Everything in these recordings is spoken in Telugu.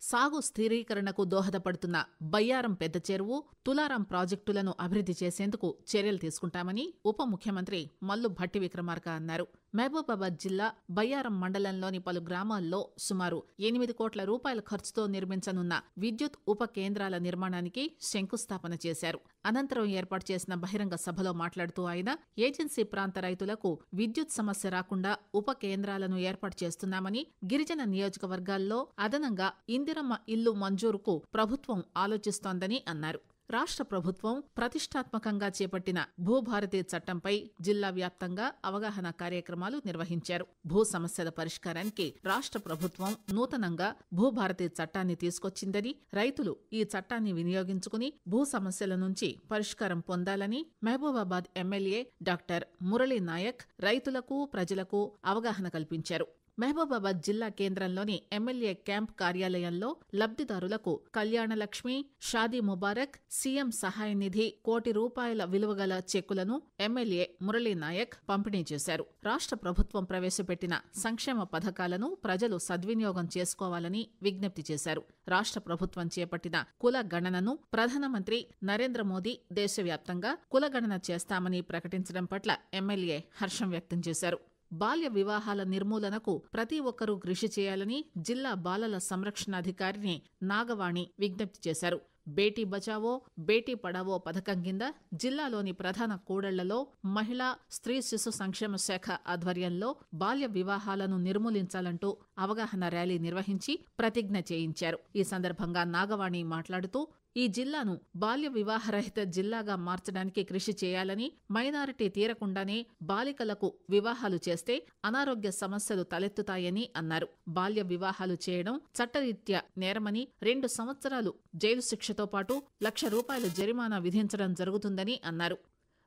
సాగు స్థిరీకరణకు దోహదపడుతున్న బయ్యారం పెద్ద చెరువు, తులారం ప్రాజెక్టులను అభివృద్ది చేసేందుకు చర్యలు తీసుకుంటామని ఉప ముఖ్యమంత్రి మల్లు భట్టి విక్రమార్క అన్నారు. మహబూబాబాద్ జిల్లా బయ్యారం మండలంలోని పలు గ్రామాల్లో సుమారు 8 కోట్ల రూపాయల ఖర్చుతో నిర్మించనున్న విద్యుత్ ఉప కేంద్రాల నిర్మాణానికి శంకుస్థాపన చేశారు. అనంతరం ఏర్పాటు చేసిన బహిరంగ సభలో మాట్లాడుతూ ఆయన ఏజెన్సీ ప్రాంత రైతులకు విద్యుత్ సమస్య రాకుండా ఉప కేంద్రాలను ఏర్పాటు చేస్తున్నామని, గిరిజన నియోజకవర్గాల్లో అదనంగా ఇందిరమ్మ ఇల్లు మంజూరుకు ప్రభుత్వం ఆలోచిస్తోందని అన్నారు. రాష్ట్ర ప్రభుత్వం ప్రతిష్టాత్మకంగా చేపట్టిన భూభారతి చట్టంపై జిల్లా వ్యాప్తంగా అవగాహన కార్యక్రమాలు నిర్వహించారు. భూ సమస్యల పరిష్కారానికి రాష్ట్ర ప్రభుత్వం నూతనంగా భూభారతి చట్టాన్ని తీసుకొచ్చిందని, రైతులు ఈ చట్టాన్ని వినియోగించుకుని భూ సమస్యల నుంచి పరిష్కారం పొందాలని మహబూబాబాద్ ఎమ్మెల్యే డాక్టర్ మురళీ నాయక్ రైతులకు, ప్రజలకు అవగాహన కల్పించారు. మహబూబాబాద్ జిల్లా కేంద్రంలోని ఎమ్మెల్యే క్యాంప్ కార్యాలయంలో లబ్దిదారులకు కళ్యాణలక్ష్మి, షాదీ ముబారక్, సీఎం సహాయ నిధి ₹1,00,00,000 విలువగల చెక్కులను ఎమ్మెల్యే మురళీ నాయక్ పంపిణీ చేశారు. రాష్ట్ర ప్రభుత్వం ప్రవేశపెట్టిన సంక్షేమ పథకాలను ప్రజలు సద్వినియోగం చేసుకోవాలని విజ్ఞప్తి చేశారు. రాష్ట్ర ప్రభుత్వం చేపట్టిన కుల గణనను ప్రధానమంత్రి నరేంద్ర మోదీ దేశవ్యాప్తంగా కులగణన చేస్తామని ప్రకటించడం పట్ల ఎమ్మెల్యే హర్షం వ్యక్తం చేశారు. బాల్య వివాహాల నిర్మూలనకు ప్రతి ఒక్కరూ కృషి చేయాలని జిల్లా బాలల సంరక్షణాధికారిని నాగవాణి విజ్ఞప్తి చేశారు. బేటీ బచావో, బేటీ పడావో పథకం కింద జిల్లాలోని ప్రధాన కూడళ్లలో మహిళా, స్త్రీ శిశు సంక్షేమ శాఖ ఆధ్వర్యంలో బాల్య వివాహాలను నిర్మూలించాలంటూ అవగాహన ర్యాలీ నిర్వహించి ప్రతిజ్ఞ చేయించారు. ఈ సందర్భంగా నాగవాణి మాట్లాడుతూ ఈ జిల్లాను బాల్య వివాహరహిత జిల్లాగా మార్చడానికి కృషి చేయాలని, మైనారిటీ తీరకుండానే బాలికలకు వివాహాలు చేస్తే అనారోగ్య సమస్యలు తలెత్తుతాయని అన్నారు. బాల్య వివాహాలు చేయడం చట్టరీత్యా నేరమని, 2 సంవత్సరాలు జైలు శిక్షతో పాటు ₹1,00,000 జరిమానా విధించడం జరుగుతుందని అన్నారు.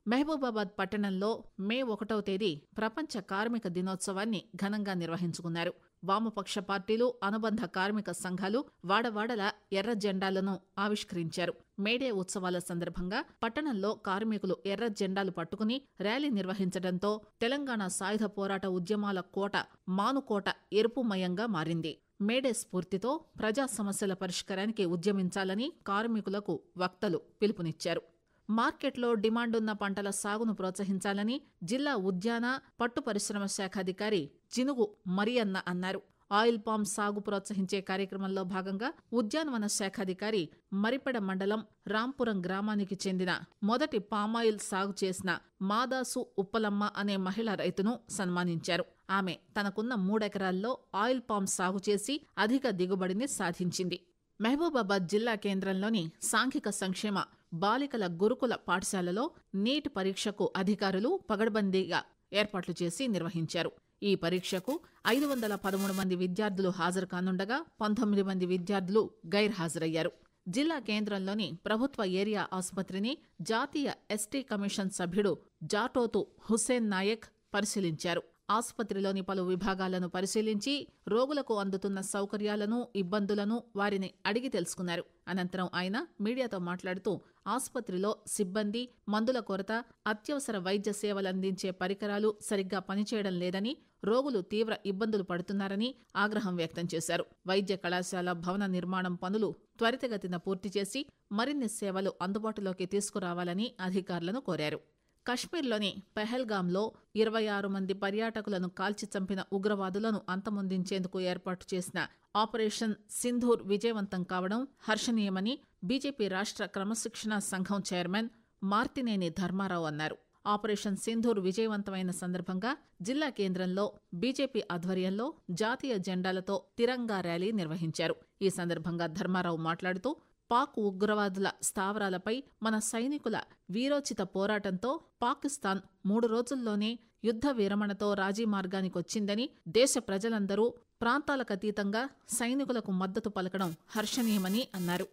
మహబూబాబాద్ పట్టణంలో మే 1వ తేదీ ప్రపంచ కార్మిక దినోత్సవాన్ని ఘనంగా నిర్వహించుకున్నారు. వామపక్ష పార్టీలు, అనుబంధ కార్మిక సంఘాలు వాడవాడల ఎర్ర జెండాలను ఆవిష్కరించారు. మేడే ఉత్సవాల సందర్భంగా పట్టణంలో కార్మికులు ఎర్ర జెండాలు పట్టుకుని ర్యాలీ నిర్వహించడంతో తెలంగాణ సాయుధ పోరాట ఉద్యమాల కోట మానుకోట ఎరుపుమయంగా మారింది. మేడే స్ఫూర్తితో ప్రజా సమస్యల పరిష్కారానికి ఉద్యమించాలని కార్మికులకు వక్తలు పిలుపునిచ్చారు. మార్కెట్లో డిమాండున్న పంటల సాగును ప్రోత్సహించాలని జిల్లా ఉద్యాన, పట్టు పరిశ్రమ శాఖ అధికారి జినుగు మరియన్న అన్నారు. ఆయిల్ పామ్ సాగు ప్రోత్సహించే కార్యక్రమంలో భాగంగా ఉద్యానవన శాఖ అధికారి మరిపెడ మండలం రాంపురం గ్రామానికి చెందిన మొదటి పామాయిల్ సాగు చేసిన మాదాసు ఉప్పలమ్మ అనే మహిళా రైతును సన్మానించారు. ఆమె తనకున్న 3 ఎకరాల్లో ఆయిల్ పామ్ సాగు చేసి అధిక దిగుబడిని సాధించింది. మహబూబాబాద్ జిల్లా కేంద్రంలోని సాంఘిక సంక్షేమ బాలికల గురుకుల పాఠశాలలో నీట్ పరీక్షకు అధికారులు పగడ్బందీగా ఏర్పాట్లు చేసి నిర్వహించారు. ఈ పరీక్షకు 513 మంది విద్యార్థులు హాజరు కానుండగా 19 మంది విద్యార్థులు గైర్హాజరయ్యారు. జిల్లా కేంద్రంలోని ప్రభుత్వ ఏరియా ఆసుపత్రిని జాతీయ ఎస్టీ కమిషన్ సభ్యుడు జాటోతు హుస్సేన్ నాయక్ పరిశీలించారు. ఆసుపత్రిలోని పలు విభాగాలను పరిశీలించి రోగులకు అందుతున్న సౌకర్యాలను, ఇబ్బందులను వారిని అడిగి తెలుసుకున్నారు. అనంతరం ఆయన మీడియాతో మాట్లాడుతూ ఆసుపత్రిలో సిబ్బంది, మందుల కొరత, అత్యవసర వైద్య సేవలందించే పరికరాలు సరిగ్గా పనిచేయడం లేదని, రోగులు తీవ్ర ఇబ్బందులు పడుతున్నారని ఆగ్రహం వ్యక్తం చేశారు. వైద్య కళాశాల భవన నిర్మాణం పనులు త్వరితగతిన పూర్తి చేసి మరిన్ని సేవలు అందుబాటులోకి తీసుకురావాలని అధికారులను కోరారు. కశ్మీర్లోని పెహల్గాంలో 26 మంది పర్యాటకులను కాల్చి చంపిన ఉగ్రవాదులను అంతమొందించేందుకు ఏర్పాటు చేసిన ఆపరేషన్ సింధూర్ విజయవంతం కావడం హర్షణీయమని బీజేపీ రాష్ట్ర క్రమశిక్షణా సంఘం చైర్మన్ మార్తినేని ధర్మారావు అన్నారు. ఆపరేషన్ సింధూర్ విజయవంతమైన సందర్భంగా జిల్లా కేంద్రంలో బీజేపీ ఆధ్వర్యంలో జాతీయ జెండాలతో తిరంగా ర్యాలీ నిర్వహించారు. ఈ సందర్భంగా ధర్మారావు మాట్లాడుతూ పాక్ ఉగ్రవాదుల స్థావరాలపై మన సైనికుల వీరోచిత పోరాటంతో పాకిస్తాన్ 3 రోజుల్లోనే యుద్ధ విరమణతో రాజీ మార్గానికొచ్చిందని, దేశ ప్రజలందరూ ప్రాంతాలకతీతంగా సైనికులకు మద్దతు పలకడం హర్షణీయమని అన్నారు.